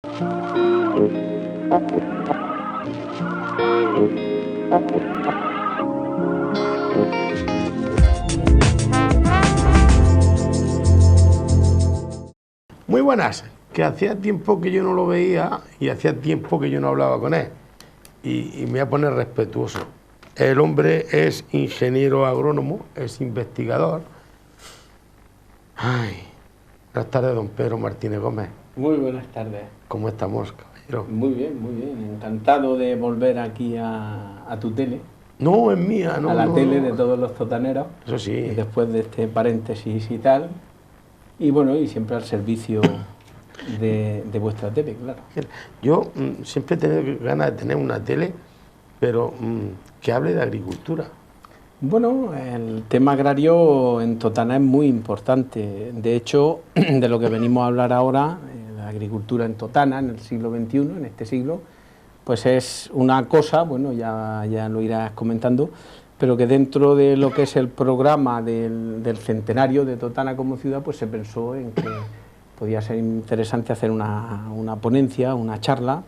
Muy buenas, que hacía tiempo que yo no lo veía y hacía tiempo que yo no hablaba con él. Y me voy a poner respetuoso. El hombre es ingeniero agrónomo, es investigador. Ay, buenas tardes, don Pedro Martínez Gómez. Muy buenas tardes. ¿Cómo estamos, caballero? Muy bien, muy bien. Encantado de volver aquí a tu tele. No, es mía, no. A la no, tele no. de todos los totaneros. Eso sí. Después de este paréntesis y tal. Y bueno, y siempre al servicio de vuestra tele, claro. Yo siempre he tenido ganas de tener una tele, pero que hable de agricultura. Bueno, el tema agrario en Totana es muy importante. De hecho, de lo que venimos a hablar ahora, la agricultura en Totana, en el siglo XXI, en este siglo, pues es una cosa, bueno, ya lo irás comentando, pero que dentro de lo que es el programa del centenario de Totana como ciudad, pues se pensó en que podía ser interesante hacer una ponencia, una charla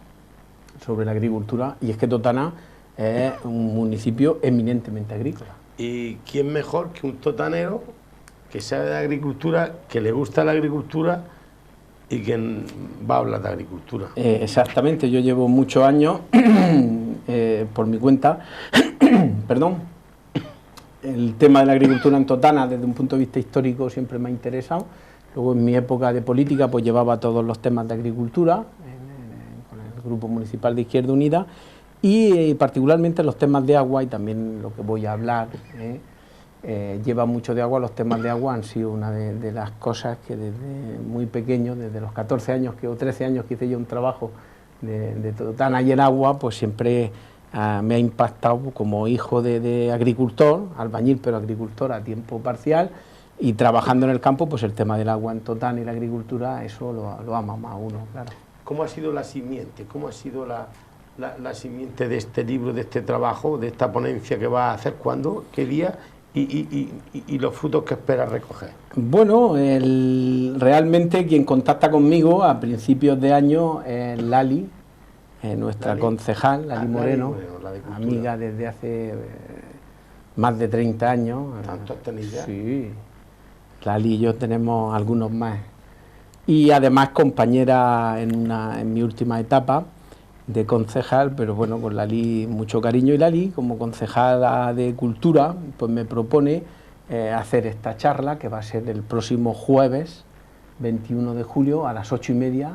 sobre la agricultura, y es que Totana es un municipio eminentemente agrícola. ¿Y quién mejor que un totanero que sabe de agricultura, que le gusta la agricultura y que va a hablar de agricultura? Exactamente, yo llevo muchos años, por mi cuenta, perdón, el tema de la agricultura en Totana desde un punto de vista histórico siempre me ha interesado. Luego en mi época de política pues llevaba todos los temas de agricultura con el Grupo Municipal de Izquierda Unida y particularmente los temas de agua, y también lo que voy a hablar lleva mucho de agua. Los temas de agua han sido una de las cosas que desde muy pequeño, desde los 14 años o 13 años que hice yo un trabajo de Totana y el agua, pues siempre me ha impactado como hijo de agricultor, albañil pero agricultor a tiempo parcial, y trabajando en el campo, pues el tema del agua en Totana y la agricultura, eso lo ama más uno, claro. ¿Cómo ha sido la simiente? ¿Cómo ha sido la simiente de este libro, de este trabajo, de esta ponencia que va a hacer? ¿Cuándo? ¿Qué día? Y los frutos que espera recoger. Bueno, realmente quien contacta conmigo a principios de año es Lali, nuestra concejal, Lali Moreno, amiga desde hace más de 30 años. ¿Tanto has tenido ya? Sí, Lali y yo tenemos algunos más. Y además compañera en mi última etapa de concejal, pero bueno, con Lali mucho cariño, y Lali, como concejala de Cultura, pues me propone hacer esta charla, que va a ser el próximo jueves 21 de julio a las 8:30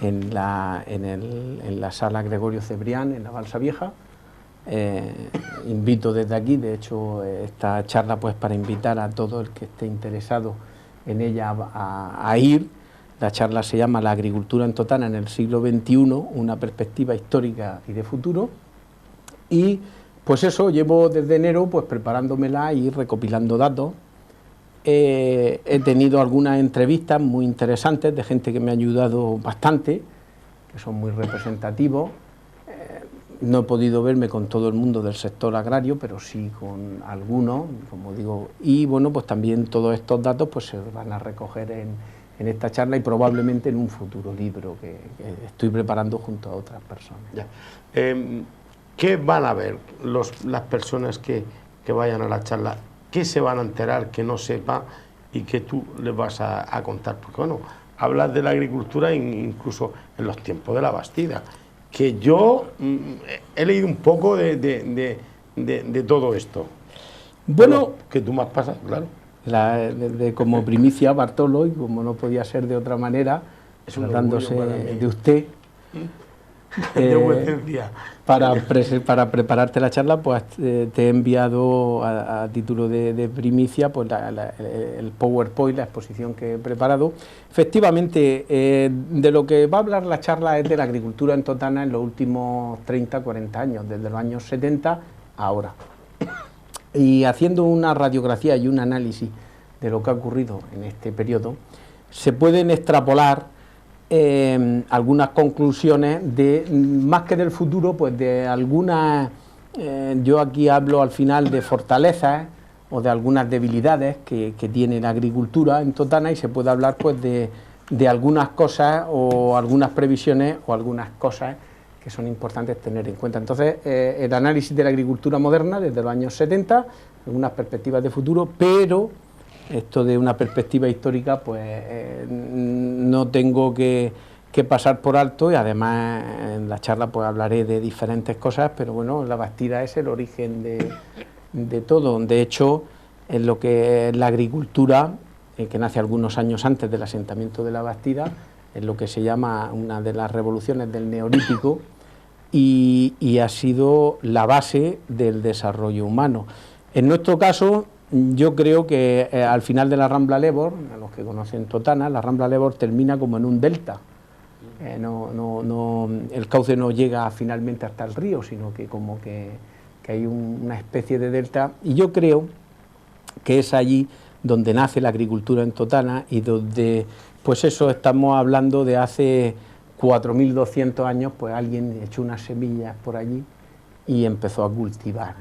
en la sala Gregorio Cebrián, en la Balsa Vieja. Invito desde aquí, de hecho, esta charla pues para invitar a todo el que esté interesado en ella a ir. La charla se llama La agricultura en Totana en el siglo XXI, una perspectiva histórica y de futuro. Y pues eso, llevo desde enero pues preparándomela y recopilando datos. He tenido algunas entrevistas muy interesantes de gente que me ha ayudado bastante, que son muy representativos. No he podido verme con todo el mundo del sector agrario, pero sí con algunos, como digo. Y bueno, pues también todos estos datos pues se van a recoger en esta charla y probablemente en un futuro libro que estoy preparando junto a otras personas. Ya. ¿Qué van a ver las personas que vayan a la charla? ¿Qué se van a enterar que no sepa y que tú les vas a contar? Porque bueno, hablas de la agricultura incluso en los tiempos de la Bastida, que yo he leído un poco de todo esto. Bueno, que tú me has pasado, claro. Como primicia Bartolo, y como no podía ser de otra manera, tratándose de usted, de vuecencia. Para prepararte la charla, pues te he enviado a título de primicia pues el PowerPoint, la exposición que he preparado. Efectivamente, de lo que va a hablar la charla es de la agricultura en Totana en los últimos 30, 40 años, desde los años 70 a ahora. Y haciendo una radiografía y un análisis de lo que ha ocurrido en este periodo, se pueden extrapolar algunas conclusiones más que del futuro, pues de algunas, yo aquí hablo al final de fortalezas o de algunas debilidades que tiene la agricultura en Totana, y se puede hablar pues de de algunas cosas o algunas previsiones o algunas cosas que son importantes tener en cuenta. Entonces, el análisis de la agricultura moderna desde los años 70, algunas perspectivas de futuro, pero esto de una perspectiva histórica, pues no tengo que pasar por alto, y además en la charla pues hablaré de diferentes cosas, pero bueno, la Bastida es el origen de todo. De hecho, en lo que es la agricultura, que nace algunos años antes del asentamiento de la Bastida, es lo que se llama una de las revoluciones del Neolítico, y ha sido la base del desarrollo humano. En nuestro caso, yo creo que al final de la Rambla Lebor, a los que conocen Totana, la Rambla Lebor termina como en un delta. El cauce no llega finalmente hasta el río, sino que como que hay una especie de delta, y yo creo que es allí donde nace la agricultura en Totana, y donde, pues eso, estamos hablando de hace 4.200 años, pues alguien echó unas semillas por allí y empezó a cultivar.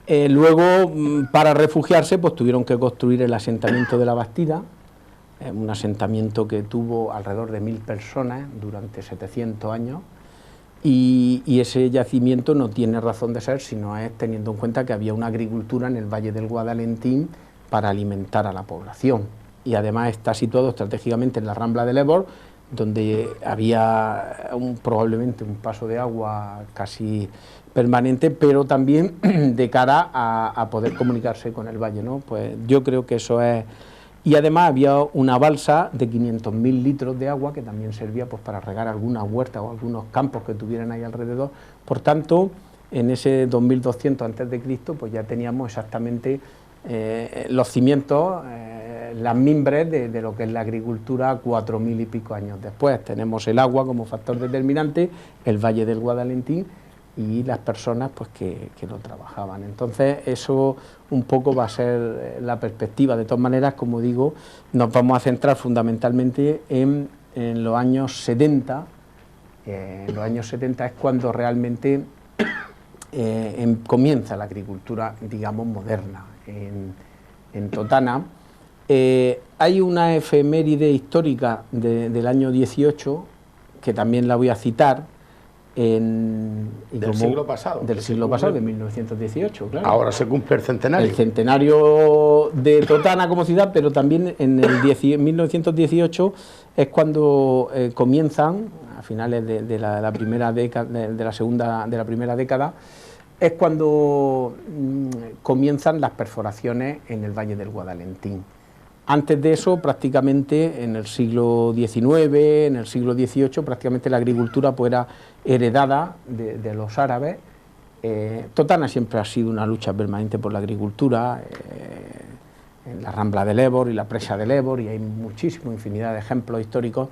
Luego, para refugiarse, pues tuvieron que construir el asentamiento de la Bastida, un asentamiento que tuvo alrededor de 1.000 personas durante 700 años, y ese yacimiento no tiene razón de ser, sino es teniendo en cuenta que había una agricultura en el Valle del Guadalentín para alimentar a la población, y además está situado estratégicamente en la Rambla de Lebor, donde había probablemente un paso de agua casi permanente, pero también de cara a poder comunicarse con el valle, ¿no? Pues yo creo que eso es. Y además había una balsa de 500.000 litros de agua que también servía pues para regar algunas huertas o algunos campos que tuvieran ahí alrededor. Por tanto, en ese 2200 a.C., pues ya teníamos exactamente los cimientos, las mimbres de lo que es la agricultura 4.000 y pico años después. Tenemos el agua como factor determinante, el Valle del Guadalentín y las personas pues que lo trabajaban. Entonces eso un poco va a ser la perspectiva. De todas maneras, como digo, nos vamos a centrar fundamentalmente en los años 70. En los años 70 es cuando realmente comienza la agricultura, digamos, moderna en Totana. Hay una efeméride histórica del año 18, que también la voy a citar, del siglo pasado. Del siglo pasado, de 1918, claro. Ahora se cumple el centenario. El centenario de Totana como ciudad, pero también en el 1918 es cuando comienzan, a finales de la primera década, de la primera década, es cuando comienzan las perforaciones en el Valle del Guadalentín. Antes de eso, prácticamente en el siglo XIX, en el siglo XVIII, prácticamente la agricultura pues era heredada de los árabes. Totana siempre ha sido una lucha permanente por la agricultura, en la Rambla de Lebor y la presa de Lebor, y hay muchísima infinidad de ejemplos históricos,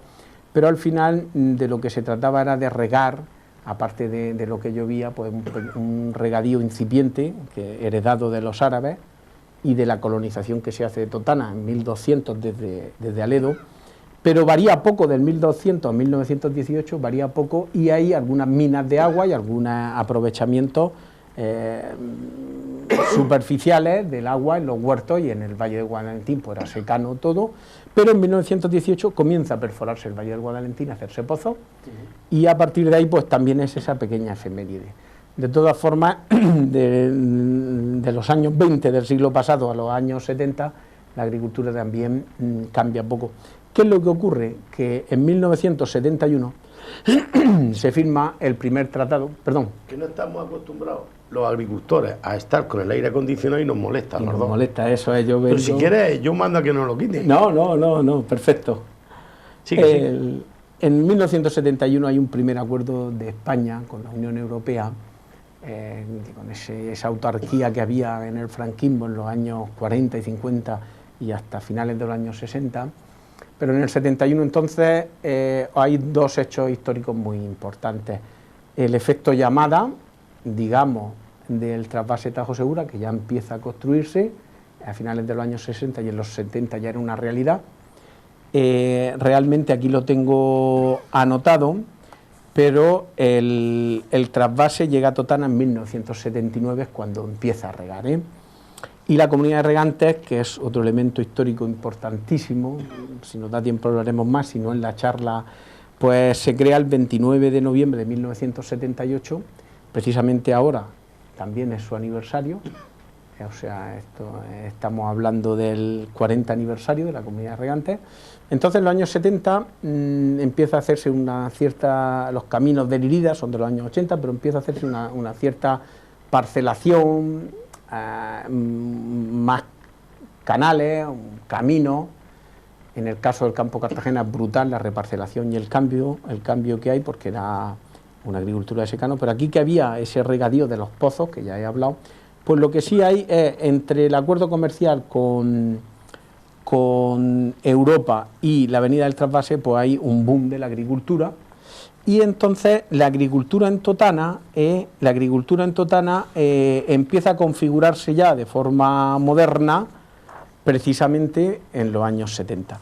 pero al final de lo que se trataba era de regar, aparte de lo que llovía, pues un regadío incipiente, heredado de los árabes, y de la colonización que se hace de Totana en 1200 desde Aledo, pero varía poco del 1200 a 1918, varía poco, y hay algunas minas de agua y algunos aprovechamientos superficiales del agua en los huertos, y en el Valle del Guadalentín pues era secano todo, pero en 1918 comienza a perforarse el Valle del Guadalentín, a hacerse pozos, y a partir de ahí pues también es esa pequeña efeméride. De todas formas, de los años 20 del siglo pasado a los años 70, la agricultura también cambia poco. ¿Qué es lo que ocurre? Que en 1971 se firma el primer tratado, perdón. Que no estamos acostumbrados los agricultores a estar con el aire acondicionado y nos molesta. Nos molesta, eso es, yo veo. Pero si quieres, yo mando a que nos lo quiten. No, perfecto. Sí, sí. En 1971 hay un primer acuerdo de España con la Unión Europea, con esa autarquía que había en el franquismo en los años 40 y 50 y hasta finales de los años 60, pero en el 71 entonces hay dos hechos históricos muy importantes. El efecto llamada, digamos, del trasvase Tajo Segura, que ya empieza a construirse a finales de los años 60, y en los 70 ya era una realidad. Realmente aquí lo tengo anotado, pero el trasvase llega a Totana en 1979, es cuando empieza a regar. Y la comunidad de regantes, que es otro elemento histórico importantísimo, si nos da tiempo hablaremos más, si no en la charla, pues se crea el 29 de noviembre de 1978, precisamente ahora también es su aniversario, o sea, estamos hablando del 40 aniversario de la comunidad de regantes. Entonces en los años 70 empieza a hacerse los caminos de Lirida son de los años 80, pero empieza a hacerse una cierta parcelación, más canales, un camino. En el caso del campo Cartagena es brutal la reparcelación y el cambio que hay, porque era una agricultura de secano, pero aquí que había ese regadío de los pozos, que ya he hablado, pues lo que sí hay es, entre el acuerdo comercial con Europa y la avenida del Trasvase, pues hay un boom de la agricultura. Y entonces la agricultura en Totana empieza a configurarse ya de forma moderna, precisamente en los años 70,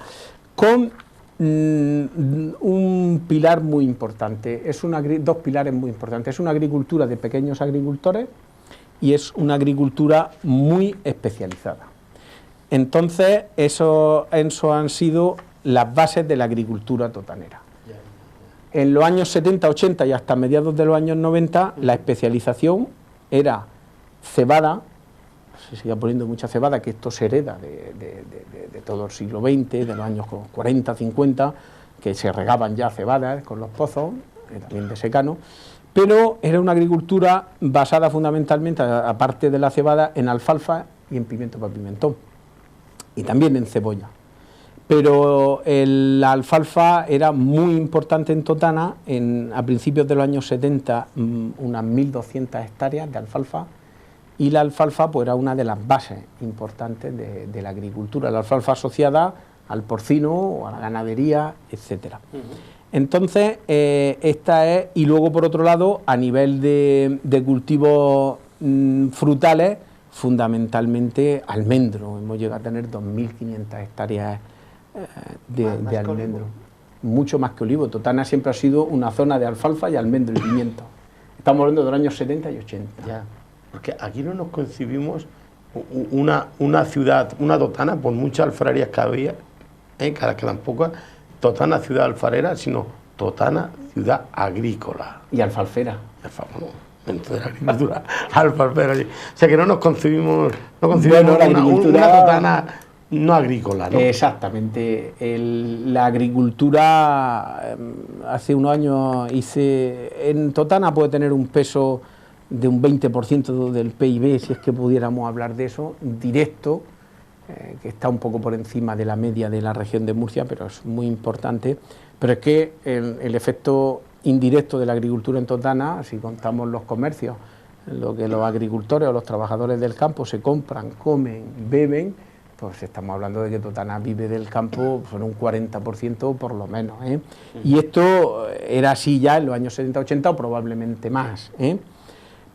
con un pilar muy importante, dos pilares muy importantes. Es una agricultura de pequeños agricultores y es una agricultura muy especializada. Entonces, eso han sido las bases de la agricultura totanera. En los años 70, 80 y hasta mediados de los años 90, la especialización era cebada, se sigue poniendo mucha cebada, que esto se hereda de todo el siglo XX, de los años 40, 50, que se regaban ya cebadas con los pozos, también de secano, pero era una agricultura basada fundamentalmente, aparte de la cebada, en alfalfa y en pimiento para pimentón, y también en cebolla. Pero la alfalfa era muy importante en Totana, a principios de los años 70, unas 1.200 hectáreas de alfalfa, y la alfalfa pues, era una de las bases importantes de la agricultura, la alfalfa asociada al porcino o a la ganadería, etcétera. Entonces, esta es, y luego por otro lado, a nivel de cultivos frutales, fundamentalmente almendro, hemos llegado a tener 2.500 hectáreas de almendro, mucho más que olivo. Totana siempre ha sido una zona de alfalfa y almendro y pimiento. Estamos hablando de los años 70 y 80. Ya, porque aquí no nos concebimos una ciudad, una Totana, por muchas alfarerías que había, que tampoco Totana ciudad alfarera, sino Totana ciudad agrícola. Y alfalfera. Dentro de la agricultura, alfalfera. O sea que no nos concebimos, una Totana no agrícola, ¿no? Exactamente. La agricultura, hace unos años en Totana puede tener un peso de un 20% del PIB, si es que pudiéramos hablar de eso, directo, que está un poco por encima de la media de la región de Murcia, pero es muy importante. Pero es que el efecto indirecto de la agricultura en Totana, si contamos los comercios, lo que los agricultores o los trabajadores del campo se compran, comen, beben, pues estamos hablando de que Totana vive del campo por un 40% por lo menos, ¿eh? Y esto era así ya en los años 70-80 o probablemente más, ¿eh?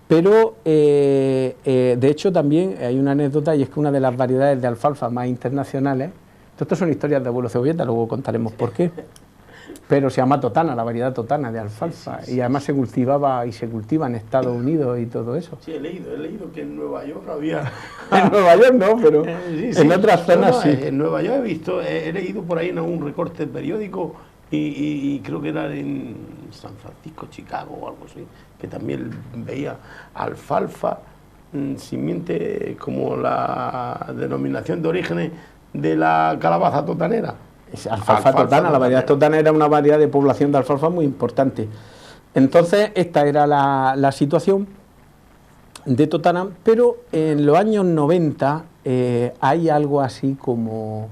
Pero de hecho también hay una anécdota, y es que una de las variedades de alfalfa más internacionales, esto son historias de abuelo cebolleta, luego contaremos por qué, pero se llama Totana, la variedad Totana de alfalfa, y además se cultivaba y se cultiva en Estados Unidos y todo eso. Sí, he leído que en Nueva York había... En Nueva York no, pero en otras zonas sí. En Nueva York he leído por ahí en algún recorte periódico, y creo que era en San Francisco, Chicago o algo así, que también veía alfalfa, simiente como la denominación de origen de la calabaza totanera. Alfalfa totana, la variedad totana era una variedad de población de alfalfa muy importante. Entonces, esta era la situación de Totana, pero en los años 90 hay algo así como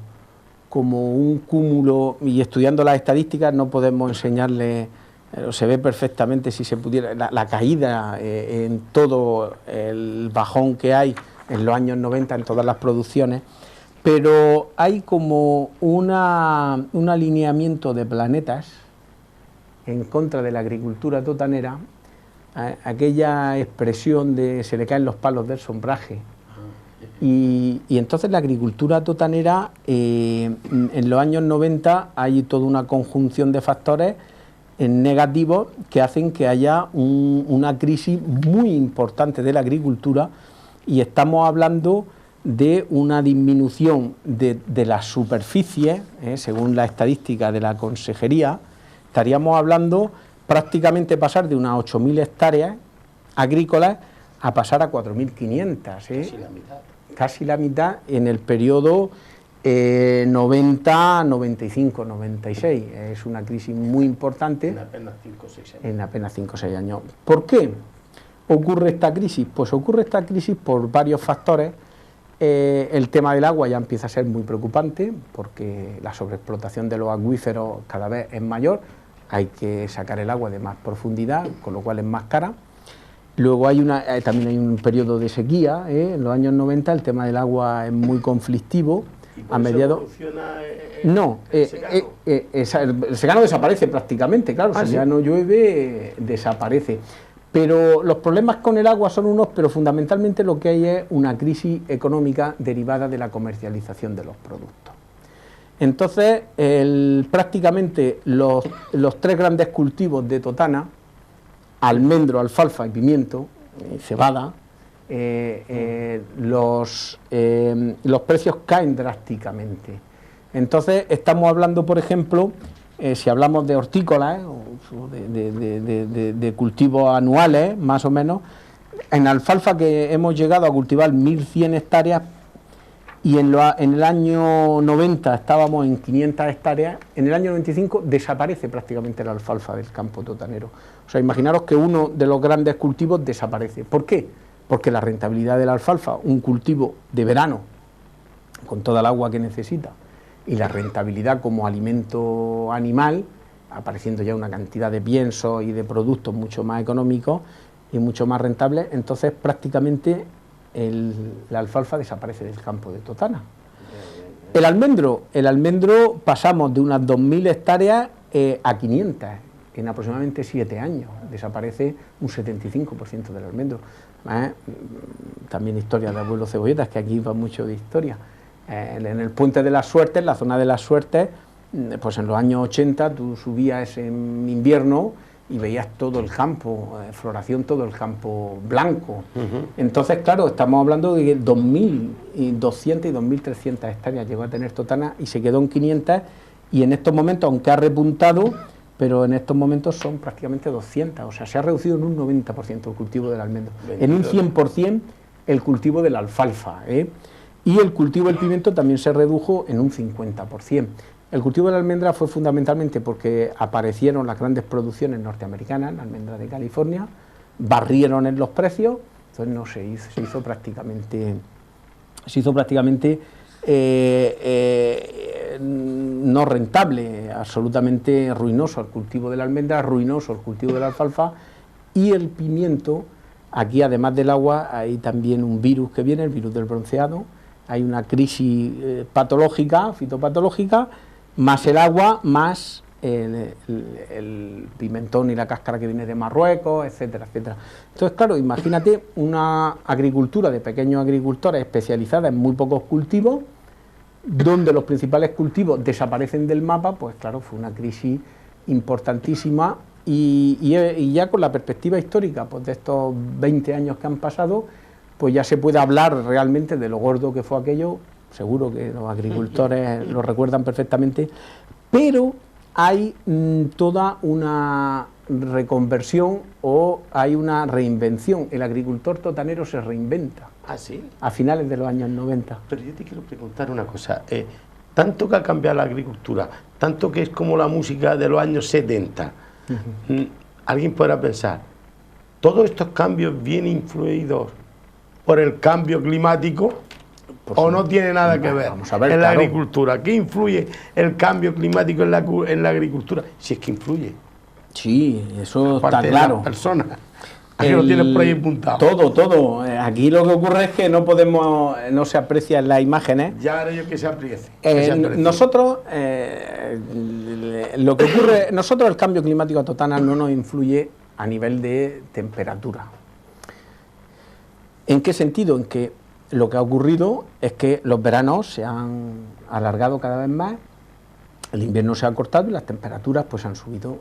un cúmulo, y estudiando las estadísticas no podemos enseñarle, se ve perfectamente si se pudiera, la caída en todo el bajón que hay en los años 90 en todas las producciones, pero hay como un alineamiento de planetas en contra de la agricultura totanera, aquella expresión de se le caen los palos del sombraje. Y entonces la agricultura totanera, en los años 90 hay toda una conjunción de factores negativos que hacen que haya una crisis muy importante de la agricultura, y estamos hablando de una disminución de las superficies, según la estadística de la Consejería, estaríamos hablando prácticamente pasar de unas 8.000 hectáreas agrícolas a pasar a 4.500. Casi la mitad. Casi la mitad en el periodo 90, 95, 96. Es una crisis muy importante. En apenas 5 o 6 años. En apenas 5 o 6 años. ¿Por qué ocurre esta crisis? Pues ocurre esta crisis por varios factores. El tema del agua ya empieza a ser muy preocupante porque la sobreexplotación de los acuíferos cada vez es mayor, hay que sacar el agua de más profundidad, con lo cual es más cara. Luego también hay un periodo de sequía, en los años 90 el tema del agua es muy conflictivo. ¿Y por eso evoluciona el secano? El secano desaparece prácticamente, claro, si ya no llueve, desaparece. Pero los problemas con el agua son unos, pero fundamentalmente lo que hay es una crisis económica derivada de la comercialización de los productos. Entonces, prácticamente los 3 grandes cultivos de Totana, almendro, alfalfa y pimiento, cebada, los precios caen drásticamente. Entonces, estamos hablando, por ejemplo, si hablamos de hortícolas, de cultivos anuales, más o menos, en alfalfa que hemos llegado a cultivar 1.100 hectáreas y en el año 90 estábamos en 500 hectáreas, en el año 95 desaparece prácticamente la alfalfa del campo totanero. O sea, imaginaros que uno de los grandes cultivos desaparece. ¿Por qué? Porque la rentabilidad de la alfalfa, un cultivo de verano, con toda el agua que necesita, y la rentabilidad como alimento animal, apareciendo ya una cantidad de piensos y de productos mucho más económicos y mucho más rentables, entonces prácticamente la alfalfa desaparece del campo de Totana. El almendro pasamos de unas 2.000 hectáreas a 500 en aproximadamente 7 años, desaparece un 75% del almendro. También historia de abuelo Cebolletas, que aquí va mucho de historia. En el Puente de las Suertes, la zona de las Suertes, pues en los años 80 tú subías en invierno y veías todo el campo, floración, todo el campo blanco. Entonces, claro, estamos hablando de que 2.200 y 2.300 hectáreas llegó a tener Totana y se quedó en 500, y en estos momentos, aunque ha repuntado, pero en estos momentos son prácticamente 200, o sea, se ha reducido en un 90% el cultivo del almendro, en un 100% el cultivo de la alfalfa, y el cultivo del pimiento también se redujo en un 50%. El cultivo de la almendra fue fundamentalmente porque aparecieron las grandes producciones norteamericanas, la almendra de California, barrieron en los precios, entonces no se hizo prácticamente no rentable, absolutamente ruinoso el cultivo de la almendra, ruinoso el cultivo de la alfalfa, y el pimiento. Aquí, además del agua, hay también un virus que viene, el virus del bronceado, hay una crisis patológica, fitopatológica, más el agua, más el pimentón y la cáscara que viene de Marruecos, etcétera, etcétera. Entonces, claro, imagínate una agricultura de pequeños agricultores especializada en muy pocos cultivos, donde los principales cultivos desaparecen del mapa. Pues claro, fue una crisis importantísima, y ya con la perspectiva histórica, pues de estos 20 años que han pasado, pues ya se puede hablar realmente de lo gordo que fue aquello. Seguro que los agricultores lo recuerdan perfectamente, pero hay toda una reconversión, o hay una reinvención. El agricultor totanero se reinventa. ¿Ah, sí? A finales de los años 90. Pero yo te quiero preguntar una cosa. Tanto que ha cambiado la agricultura, tanto que es como la música de los años 70, alguien podrá pensar, ¿todos estos cambios vienen influidos por el cambio climático? ¿O no tiene nada que ver en la agricultura? ¿Qué influye el cambio climático en la agricultura? Si es que influye. Sí, eso aparte está claro. De las personas. Aquí lo tienes por ahí apuntado. Todo. Aquí lo que ocurre es que no se aprecia en las imágenes. Ya haré yo que se aprecie. Nosotros, lo que ocurre, el cambio climático a Totana no nos influye a nivel de temperatura. ¿En qué sentido? En que lo que ha ocurrido es que los veranos se han alargado cada vez más, el invierno se ha cortado y las temperaturas pues han subido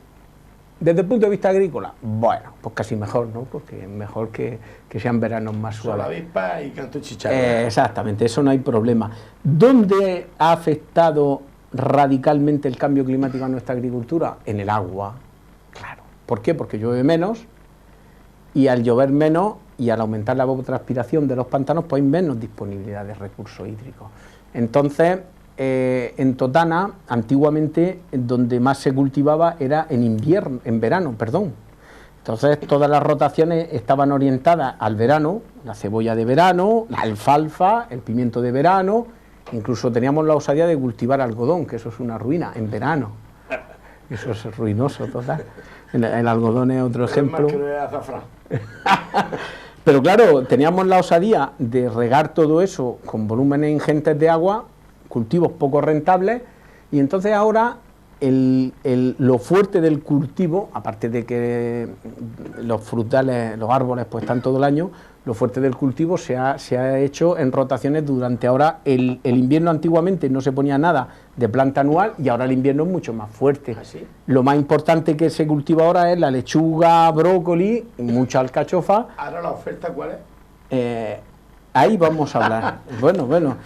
Desde el punto de vista agrícola, bueno, pues casi mejor, ¿no? Porque es mejor que sean veranos más suaves. La avispa y canto chicharro. Exactamente, eso no hay problema. ¿Dónde ha afectado radicalmente el cambio climático a nuestra agricultura? En el agua, claro. ¿Por qué? Porque llueve menos, y al llover menos y al aumentar la evapotranspiración de los pantanos, pues hay menos disponibilidad de recursos hídricos. Entonces, en Totana, antiguamente, donde más se cultivaba era en verano. Entonces, todas las rotaciones estaban orientadas al verano, la cebolla de verano, la alfalfa, el pimiento de verano, incluso teníamos la osadía de cultivar algodón, que eso es una ruina, en verano. Eso es ruinoso, total. El algodón es otro ejemplo. Es más que el azafrán. Pero claro, teníamos la osadía de regar todo eso con volúmenes ingentes de agua, cultivos poco rentables, y entonces ahora lo fuerte del cultivo, aparte de que los frutales, los árboles pues están todo el año, lo fuerte del cultivo se ha hecho en rotaciones durante ahora. El invierno antiguamente no se ponía nada de planta anual y ahora el invierno es mucho más fuerte. ¿Ah, sí? Lo más importante que se cultiva ahora es la lechuga, brócoli, mucha alcachofa. ¿Ahora la oferta cuál es? Ahí vamos a hablar. Bueno,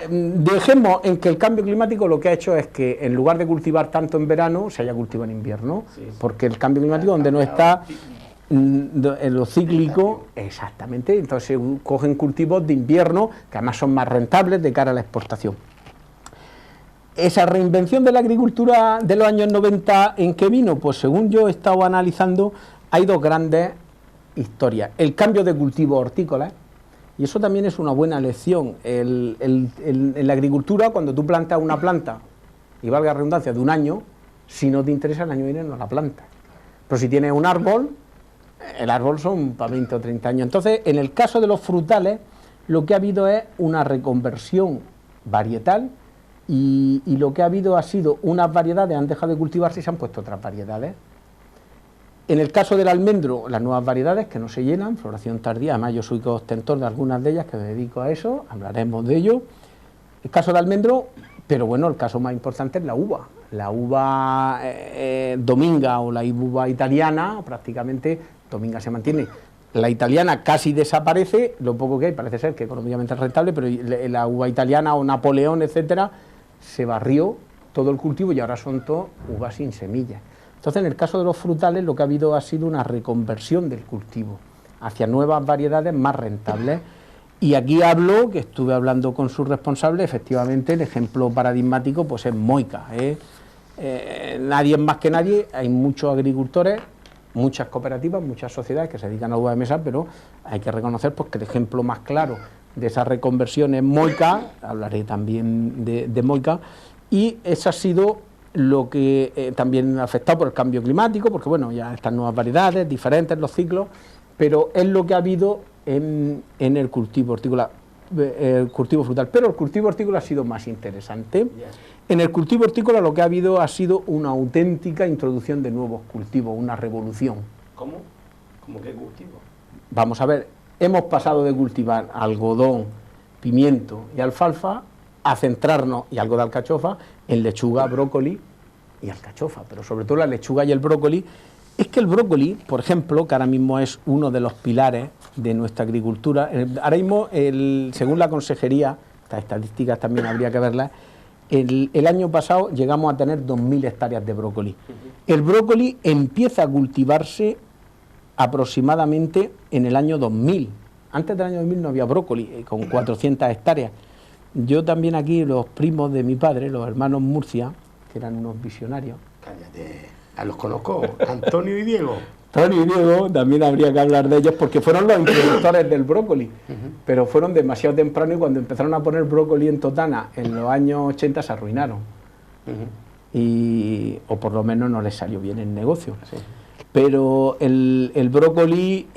dejemos en que el cambio climático lo que ha hecho es que en lugar de cultivar tanto en verano, se haya cultivado en invierno, sí. Porque el cambio climático donde no está en lo cíclico, exactamente, entonces se cogen cultivos de invierno que además son más rentables de cara a la exportación. Esa reinvención de la agricultura de los años 90, ¿en qué vino? Pues según yo he estado analizando, hay dos grandes historias. El cambio de cultivo hortícola, y eso también es una buena lección. En la agricultura, cuando tú plantas una planta, y valga la redundancia, de un año, si no te interesa el año que viene no la plantas. Pero si tienes un árbol, el árbol son para 20 o 30 años. Entonces, en el caso de los frutales, lo que ha habido es una reconversión varietal, y lo que ha habido ha sido unas variedades han dejado de cultivarse y se han puesto otras variedades. En el caso del almendro, las nuevas variedades que no se llenan, floración tardía, además yo soy ostentor de algunas de ellas, que me dedico a eso, hablaremos de ello. El caso del almendro, pero bueno, el caso más importante es la uva. La uva dominga o la uva italiana, prácticamente dominga se mantiene. La italiana casi desaparece, lo poco que hay parece ser que económicamente es rentable, pero la uva italiana o Napoleón, etcétera, se barrió todo el cultivo y ahora son todo uvas sin semillas. Entonces, en el caso de los frutales, lo que ha habido ha sido una reconversión del cultivo hacia nuevas variedades más rentables. Y aquí hablo, que estuve hablando con su responsable, efectivamente el ejemplo paradigmático pues es Moica. Nadie más que nadie, hay muchos agricultores, muchas cooperativas, muchas sociedades que se dedican a uva de mesa, pero hay que reconocer pues, que el ejemplo más claro de esa reconversión es Moica, hablaré también de Moica, y esa ha sido lo que también ha afectado por el cambio climático, porque bueno, ya estas nuevas variedades, diferentes los ciclos, pero es lo que ha habido en el cultivo hortícola, el cultivo frutal. Pero el cultivo hortícola ha sido más interesante. En el cultivo hortícola lo que ha habido ha sido una auténtica introducción de nuevos cultivos, una revolución. ¿Cómo? ¿Cómo qué cultivo? Vamos a ver, hemos pasado de cultivar algodón, pimiento y alfalfa a centrarnos, y algo de alcachofa, en lechuga, brócoli y alcachofa, pero sobre todo la lechuga y el brócoli. Es que el brócoli, por ejemplo, que ahora mismo es uno de los pilares de nuestra agricultura, ahora mismo, según la consejería, estas estadísticas también habría que verlas, el año pasado llegamos a tener 2.000 hectáreas de brócoli. El brócoli empieza a cultivarse aproximadamente en el año 2000. Antes del año 2000 no había brócoli, con 400 hectáreas. Yo también aquí, los primos de mi padre, los hermanos Murcia, que eran unos visionarios. Cállate, los conozco, Antonio y Diego. Antonio y Diego, también habría que hablar de ellos, porque fueron los introductores del brócoli, pero fueron demasiado temprano y cuando empezaron a poner brócoli en Totana, en los años 80 se arruinaron. O por lo menos no les salió bien el negocio. Sí. Pero el brócoli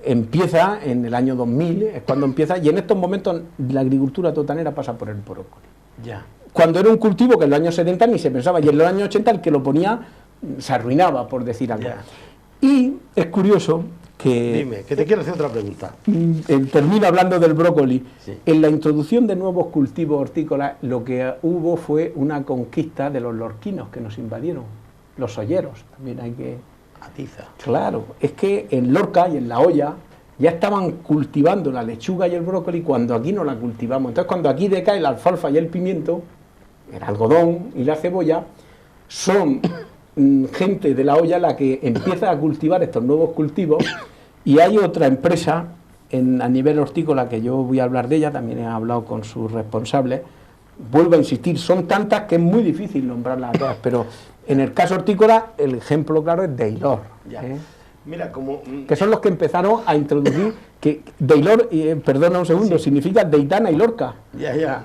empieza en el año 2000, es cuando empieza, y en estos momentos la agricultura totanera pasa por el brócoli. Ya. Cuando era un cultivo que en los años 70 ni se pensaba, y en los años 80 el que lo ponía se arruinaba, por decir algo. Ya. Y es curioso que... Dime, que te quiero hacer otra pregunta. Termino hablando del brócoli. Sí. En la introducción de nuevos cultivos hortícolas, lo que hubo fue una conquista de los lorquinos que nos invadieron. los olleros, también hay que... Atiza. Claro, es que en Lorca y en La Hoya ya estaban cultivando la lechuga y el brócoli cuando aquí no la cultivamos. Entonces, cuando aquí decae la alfalfa y el pimiento, el algodón y la cebolla, son gente de La Hoya la que empieza a cultivar estos nuevos cultivos, y hay otra empresa a nivel hortícola, que yo voy a hablar de ella, también he hablado con sus responsables. Vuelvo a insistir, son tantas que es muy difícil nombrarlas a todas, pero en el caso hortícola el ejemplo claro es Deilor, Mira, como... que son los que empezaron a introducir, que Deilor, perdona un segundo, significa Deitana y Lorca.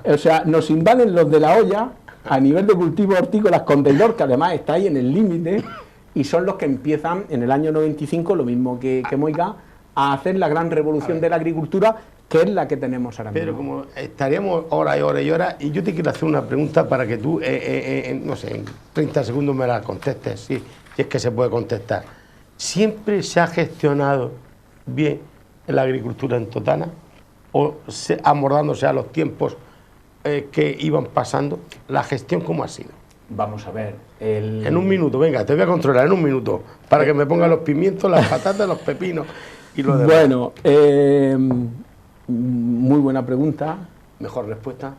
O sea, nos invaden los de La Hoya a nivel de cultivos hortícolas con Deilor, que además está ahí en el límite, y son los que empiezan en el año 95, lo mismo que Moica, a hacer la gran revolución de la agricultura, que es la que tenemos ahora mismo. Pero como estaríamos horas y horas y horas, y yo te quiero hacer una pregunta para que tú, no sé, en 30 segundos me la contestes, si es que se puede contestar. ¿Siempre se ha gestionado bien la agricultura en Totana? ¿O abordándose a los tiempos que iban pasando? ¿La gestión cómo ha sido? Vamos a ver. En un minuto, venga, te voy a controlar en un minuto, para que me pongan los pimientos, las patatas, los pepinos y lo demás. Bueno, muy buena pregunta. Mejor respuesta.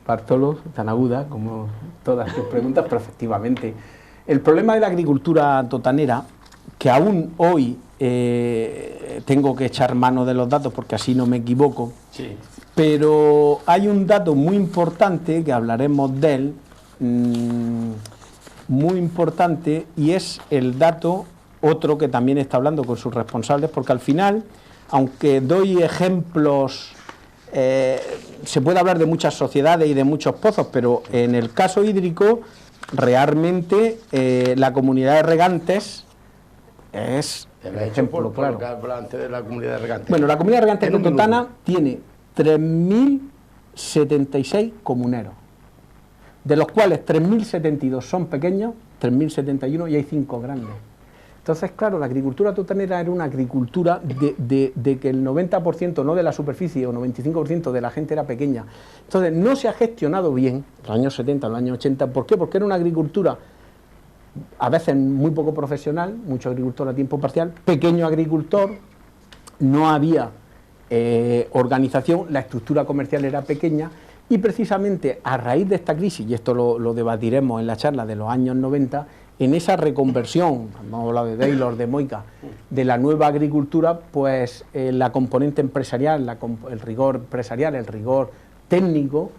Bartolo, tan aguda como todas tus preguntas, pero efectivamente. El problema de la agricultura totanera, que aún hoy tengo que echar mano de los datos porque así no me equivoco, sí, pero hay un dato muy importante, que hablaremos de él, muy importante, y es el dato, otro que también está hablando con sus responsables, porque al final, aunque doy ejemplos, se puede hablar de muchas sociedades y de muchos pozos, pero en el caso hídrico, realmente la comunidad de regantes es el ejemplo claro. Antes de la comunidad de regantes. Bueno, la comunidad de regantes de Totana tiene 3.076 comuneros, de los cuales 3.072 son pequeños, 3.071 y hay 5 grandes. Entonces, claro, la agricultura totanera era una agricultura de que el 90%, no de la superficie, o 95% de la gente era pequeña. Entonces, no se ha gestionado bien, en los años 70, en los años 80. ¿Por qué? Porque era una agricultura a veces muy poco profesional, mucho agricultor a tiempo parcial, pequeño agricultor, no había organización, la estructura comercial era pequeña, y precisamente a raíz de esta crisis, y esto lo debatiremos en la charla de los años 90, en esa reconversión, hemos hablado de Deilor, de Moica, de la nueva agricultura, pues la componente empresarial, el rigor empresarial, el rigor técnico,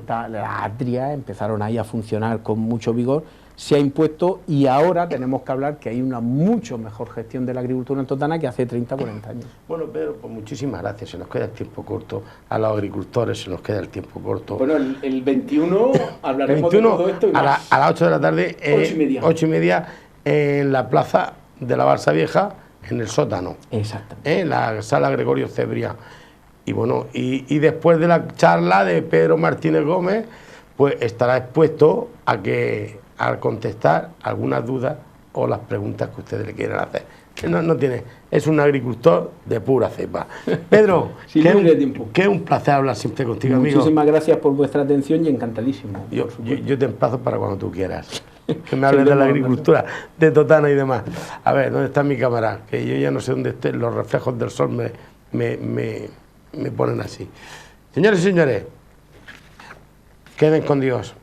la Atria empezaron ahí a funcionar con mucho vigor, se ha impuesto, y ahora tenemos que hablar que hay una mucho mejor gestión de la agricultura en Totana que hace 30 o 40 años. Bueno, Pedro, pues muchísimas gracias, se nos queda el tiempo corto, a los agricultores se nos queda el tiempo corto. Bueno, el 21 hablaremos de todo esto y más. A las 8 de la tarde, 8:30, en la plaza de la Balsa Vieja, en el sótano. Exactamente. En la sala Gregorio Cebrián. Y bueno, y después de la charla de Pedro Martínez Gómez, pues estará expuesto a contestar algunas dudas o las preguntas que ustedes le quieran hacer. No tiene, es un agricultor de pura cepa. Pedro, que es un placer hablar siempre contigo, amigo. Muchísimas gracias por vuestra atención y encantadísimo. Yo te emplazo para cuando tú quieras. Que me hables de la agricultura, de Totana y demás. A ver, ¿dónde está mi cámara? Que yo ya no sé dónde estén, los reflejos del sol me ponen así. Señores y señores, queden con Dios.